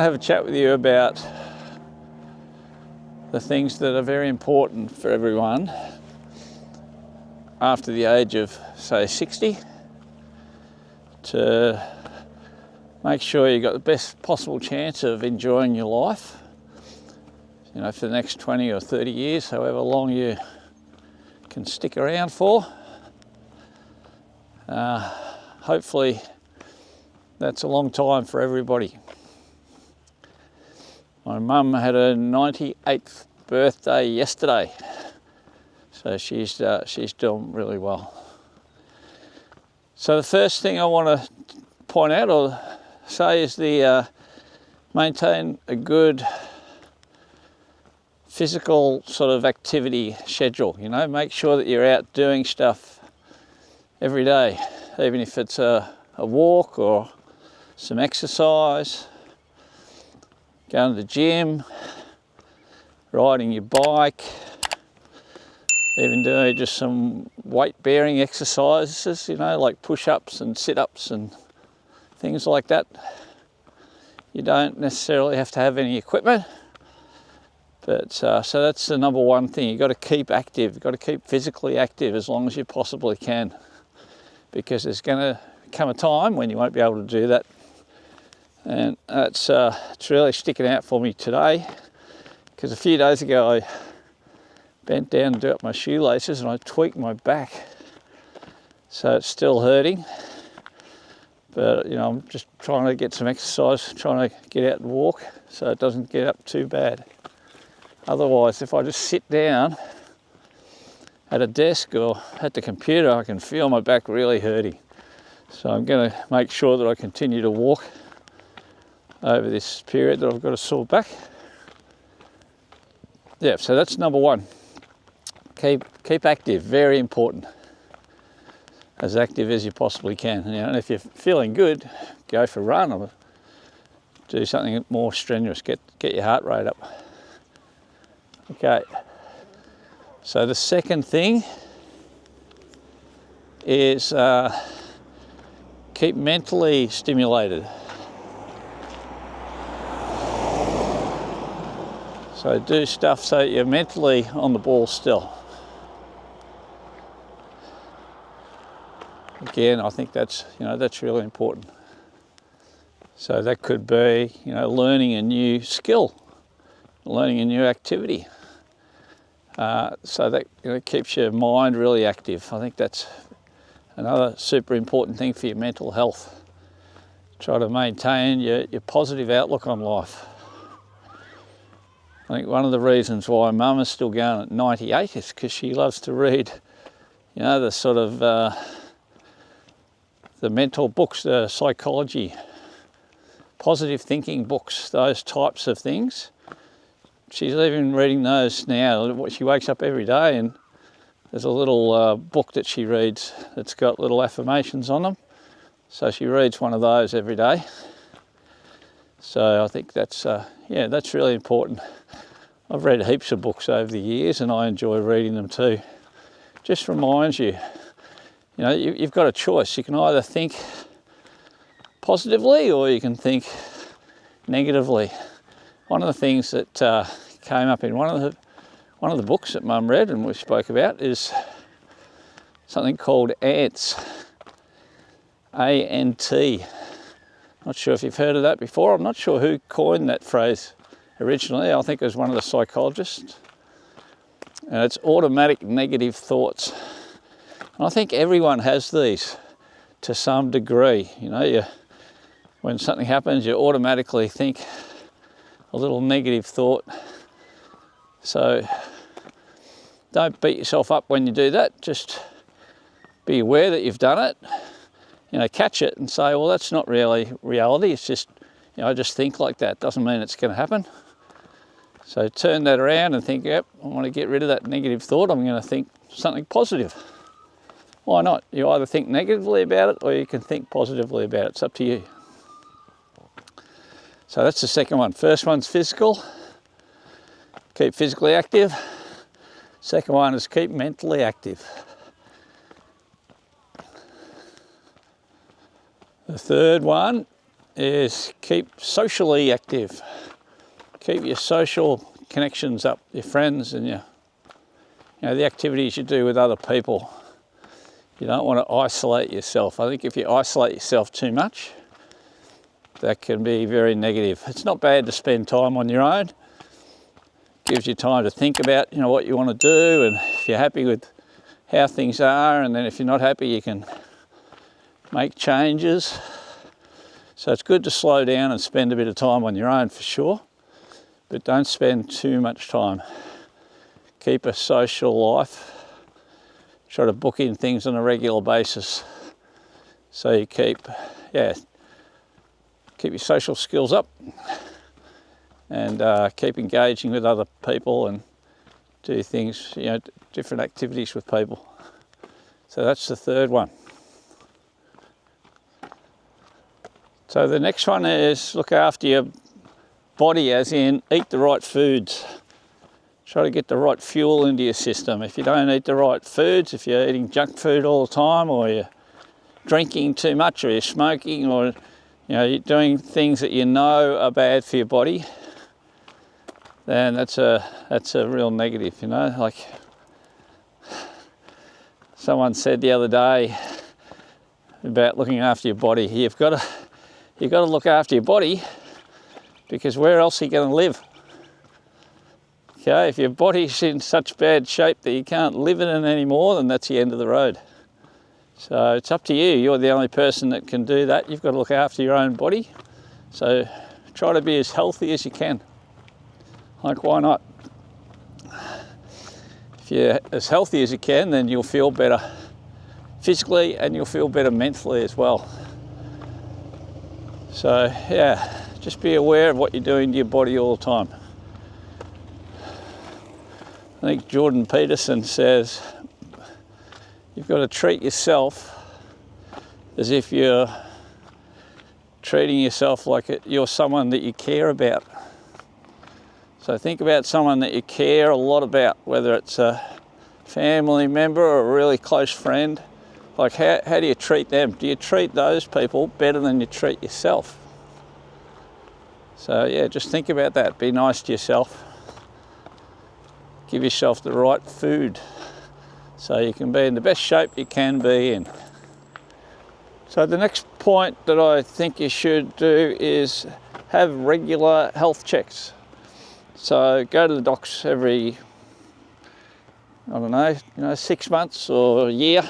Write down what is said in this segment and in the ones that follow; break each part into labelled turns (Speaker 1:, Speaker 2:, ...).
Speaker 1: I have a chat with you about the things that are very important for everyone after the age of, say, 60, to make sure you've got the best possible chance of enjoying your life, you know, for the next 20 or 30 years, however long you can stick around for. Hopefully that's a long time for everybody. My mum had her 98th birthday yesterday, so she's doing really well. So the first thing I want to point out or say is maintain a good physical sort of activity schedule. You know, make sure that you're out doing stuff every day, even if it's a walk or some exercise, going to the gym, riding your bike, even doing just some weight-bearing exercises, you know, like push-ups and sit-ups and things like that. You don't necessarily have to have any equipment, but so that's the number one thing. You've got to keep active. You've got to keep physically active as long as you possibly can, because there's going to come a time when you won't be able to do that. And it's really sticking out for me today, because a few days ago I bent down to do up my shoelaces and I tweaked my back, so it's still hurting. But you know, I'm just trying to get some exercise, trying to get out and walk so it doesn't get up too bad. Otherwise, if I just sit down at a desk or at the computer, I can feel my back really hurting. So I'm going to make sure that I continue to walk over this period that I've got a sore back. Yeah, so that's number one. Keep active, very important. As active as you possibly can. You know, and if you're feeling good, go for a run or do something more strenuous. Get your heart rate up. Okay. So the second thing is keep mentally stimulated. So do stuff so that you're mentally on the ball still. Again, I think that's really important. So that could be, you know, learning a new skill, learning a new activity. So that, you know, keeps your mind really active. I think that's another super important thing for your mental health. Try to maintain your positive outlook on life. I think one of the reasons why Mum is still going at 98 is because she loves to read, you know, the sort of the mental books, the psychology, positive thinking books, those types of things. She's even reading those now. She wakes up every day and there's a little book that she reads that's got little affirmations on them. So she reads one of those every day. So I think that's really important. I've read heaps of books over the years and I enjoy reading them too. Just reminds you, you know, you've got a choice. You can either think positively or you can think negatively. One of the things that came up in one of the books that Mum read and we spoke about is something called ANT. A-N-T. Not sure if you've heard of that before. I'm not sure who coined that phrase originally. I think it was one of the psychologists. And it's automatic negative thoughts. And I think everyone has these to some degree. You know, when something happens, you automatically think a little negative thought. So don't beat yourself up when you do that. Just be aware that you've done it. You know, catch it and say, well, that's not really reality. It's just, you know, I just think like that. Doesn't mean it's going to happen. So turn that around and think, yep, I want to get rid of that negative thought. I'm going to think something positive. Why not? You either think negatively about it or you can think positively about it. It's up to you. So that's the second one. First one's physical. Keep physically active. Second one is keep mentally active. The third one is keep socially active. Keep your social connections up, your friends and your, the activities you do with other people. You don't want to isolate yourself. I think if you isolate yourself too much, that can be very negative. It's not bad to spend time on your own. It gives you time to think about, what you want to do, and if you're happy with how things are, and then if you're not happy, you can make changes. So it's good to slow down and spend a bit of time on your own for sure, but don't spend too much time. Keep a social life. Try to book in things on a regular basis so you keep your social skills up, and keep engaging with other people and do things, different activities with people. So that's the third one. So the next one is look after your body, as in eat the right foods. Try to get the right fuel into your system. If you don't eat the right foods, if you're eating junk food all the time, or you're drinking too much, or you're smoking, or you're doing things that you know are bad for your body, then that's a real negative. Like someone said the other day about looking after your body. You've got to look after your body, because where else are you going to live? Okay, if your body's in such bad shape that you can't live in it anymore, then that's the end of the road. So it's up to you. You're the only person that can do that. You've got to look after your own body. So try to be as healthy as you can. Like, why not? If you're as healthy as you can, then you'll feel better physically and you'll feel better mentally as well. So yeah, just be aware of what you're doing to your body all the time. I think Jordan Peterson says you've got to treat yourself as if you're treating yourself like you're someone that you care about. So think about someone that you care a lot about, whether it's a family member or a really close friend. Like, how do you treat them? Do you treat those people better than you treat yourself? So yeah, just think about that. Be nice to yourself. Give yourself the right food so you can be in the best shape you can be in. So the next point that I think you should do is have regular health checks. So go to the docs every, 6 months or a year.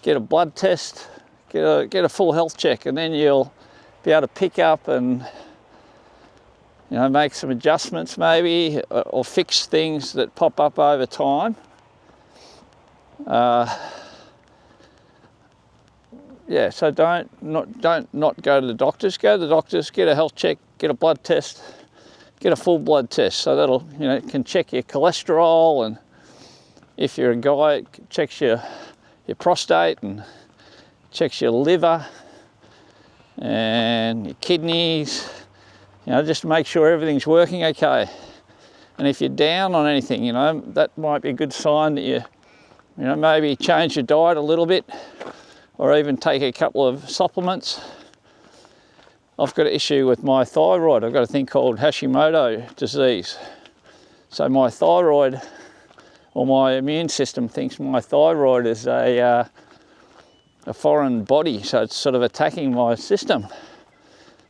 Speaker 1: Get a blood test, get a full health check, and then you'll be able to pick up and make some adjustments maybe, or fix things that pop up over time. So don't not go to the doctors. Go to the doctors, get a health check, get a blood test, get a full blood test. So that'll, can check your cholesterol, and if you're a guy, it checks your prostate and checks your liver and your kidneys. Just to make sure everything's working okay. And if you're down on anything, that might be a good sign that you maybe change your diet a little bit, or even take a couple of supplements. I've got an issue with my thyroid. I've got a thing called Hashimoto disease. So my thyroid, or my immune system, thinks my thyroid is a foreign body, so it's sort of attacking my system.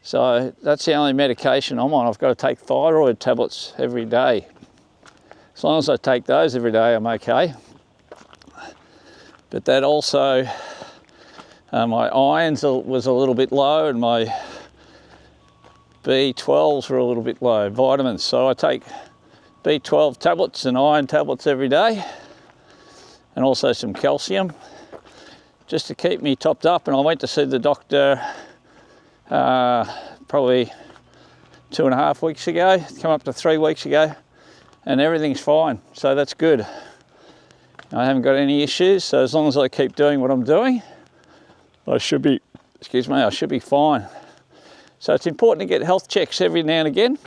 Speaker 1: So that's the only medication I'm on. I've got to take thyroid tablets every day. As long as I take those every day, I'm okay. But that also, my irons was a little bit low, and my B12s were a little bit low, vitamins. So I take B12 tablets and iron tablets every day, and also some calcium, just to keep me topped up. And I went to see the doctor probably 2.5 weeks ago, come up to 3 weeks ago, and everything's fine. So that's good. I haven't got any issues. So as long as I keep doing what I'm doing, I should be fine. So it's important to get health checks every now and again,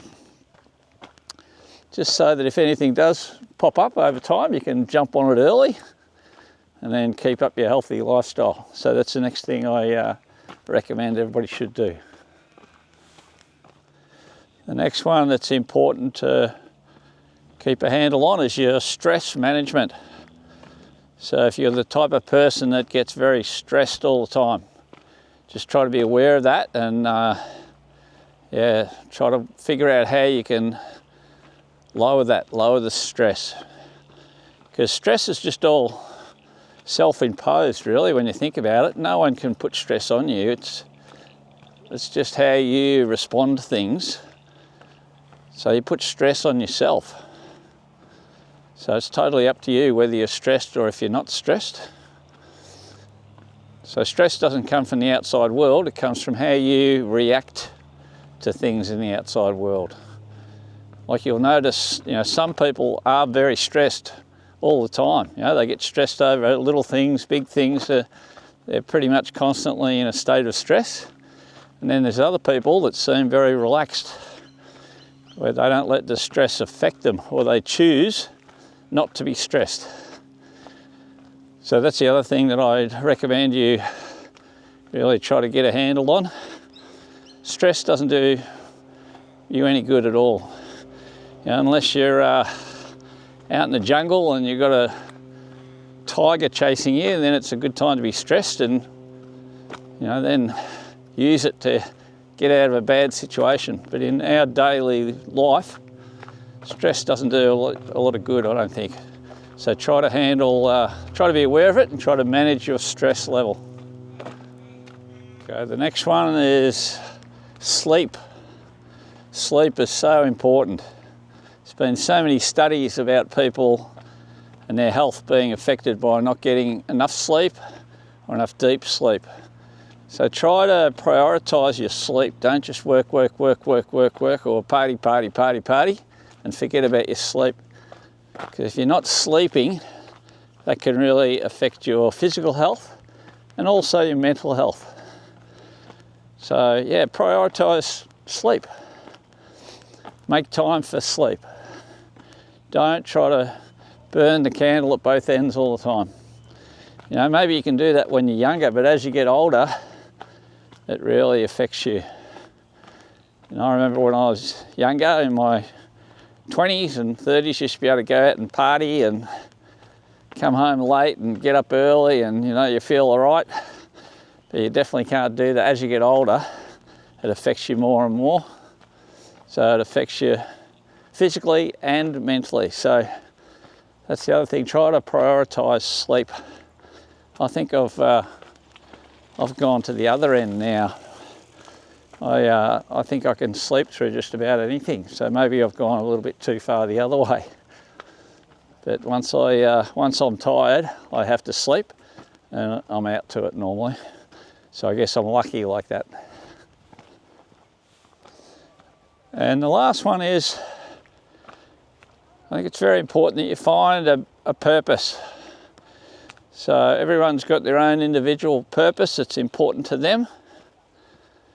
Speaker 1: just so that if anything does pop up over time, you can jump on it early and then keep up your healthy lifestyle. So that's the next thing I recommend everybody should do. The next one that's important to keep a handle on is your stress management. So if you're the type of person that gets very stressed all the time, just try to be aware of that and try to figure out how you can lower the stress. Because stress is just all self-imposed really when you think about it. No one can put stress on you. It's just how you respond to things. So you put stress on yourself. So it's totally up to you whether you're stressed or if you're not stressed. So stress doesn't come from the outside world, it comes from how you react to things in the outside world. Like you'll notice, some people are very stressed all the time. They get stressed over little things, big things. They're pretty much constantly in a state of stress. And then there's other people that seem very relaxed, where they don't let the stress affect them, or they choose not to be stressed. So that's the other thing that I'd recommend you really try to get a handle on. Stress doesn't do you any good at all. Unless you're out in the jungle and you've got a tiger chasing you, then it's a good time to be stressed, and then use it to get out of a bad situation. But in our daily life, stress doesn't do a lot of good, I don't think. So try to be aware of it and try to manage your stress level. Okay, the next one is sleep. Sleep is so important. There's been so many studies about people and their health being affected by not getting enough sleep or enough deep sleep. So try to prioritise your sleep. Don't just work, or party, and forget about your sleep. Because if you're not sleeping, that can really affect your physical health and also your mental health. So yeah, prioritise sleep. Make time for sleep. Don't try to burn the candle at both ends all the time. Maybe you can do that when you're younger, but as you get older, it really affects you. I remember when I was younger, in my 20s and 30s, used to be able to go out and party and come home late and get up early, and you feel all right. But you definitely can't do that. As you get older, it affects you more and more. So it affects you physically and mentally. So that's the other thing. Try to prioritise sleep. I think I've gone to the other end now. I think I can sleep through just about anything. So maybe I've gone a little bit too far the other way. But once I'm tired, I have to sleep, and I'm out to it normally. So I guess I'm lucky like that. And the last one is, I think it's very important that you find a purpose. So everyone's got their own individual purpose that's important to them.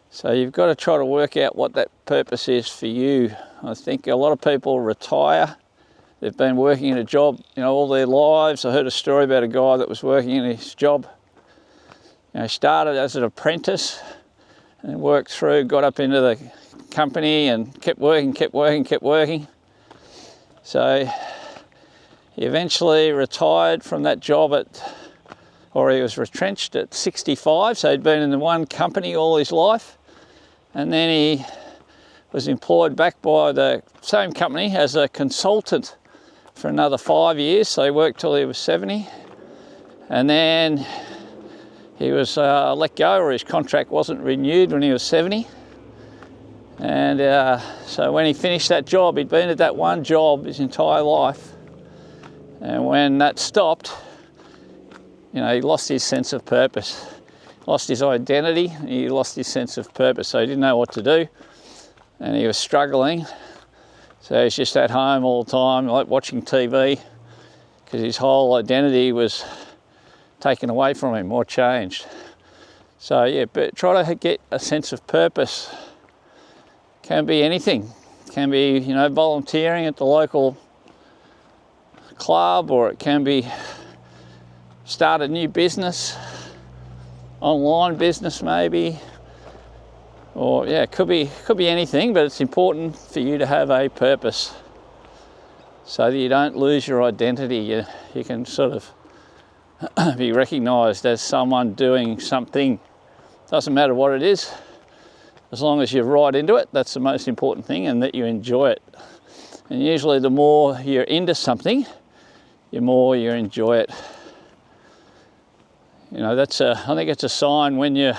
Speaker 1: So you've got to try to work out what that purpose is for you. I think a lot of people retire. They've been working in a job, all their lives. I heard a story about a guy that was working in his job. Started as an apprentice and worked through, got up into the company and kept working. So he eventually retired from that job he was retrenched at 65. So he'd been in the one company all his life. And then he was employed back by the same company as a consultant for another 5 years. So he worked till he was 70. And then he was let go, or his contract wasn't renewed when he was 70. And so when he finished that job, he'd been at that one job his entire life. And when that stopped, he lost his sense of purpose. Lost his identity, he lost his sense of purpose, so he didn't know what to do, and he was struggling. So he's just at home all the time, like watching TV, because his whole identity was taken away from him or changed. So yeah, but try to get a sense of purpose. Can be anything. Can be, volunteering at the local club, or it can be start a new business. Online business maybe, or yeah, it could be anything, but it's important for you to have a purpose so that you don't lose your identity. You can sort of be recognised as someone doing something. Doesn't matter what it is, as long as you're right into it. That's the most important thing, and that you enjoy it. And usually the more you're into something, the more you enjoy it. You know, I think it's a sign when you're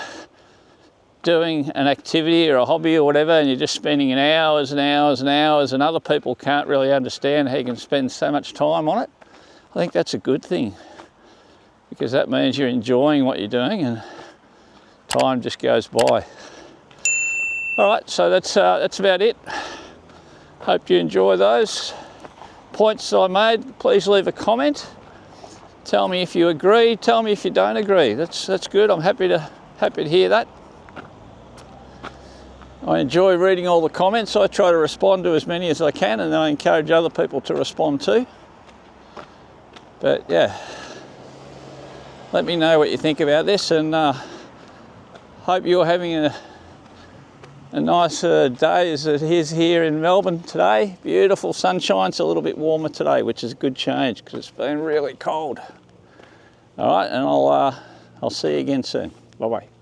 Speaker 1: doing an activity or a hobby or whatever, and you're just spending hours and hours and hours, and other people can't really understand how you can spend so much time on it. I think that's a good thing, because that means you're enjoying what you're doing and time just goes by. All right, so that's about it. Hope you enjoy those points I made. Please leave a comment. Tell me if you agree. Tell me if you don't agree. That's good. I'm happy to hear that. I enjoy reading all the comments. I try to respond to as many as I can, and then I encourage other people to respond too. But yeah, let me know what you think about this, and hope you're having a nice day as it is here in Melbourne today. Beautiful sunshine. It's a little bit warmer today, which is a good change because it's been really cold. All right, and I'll see you again soon. Bye-bye.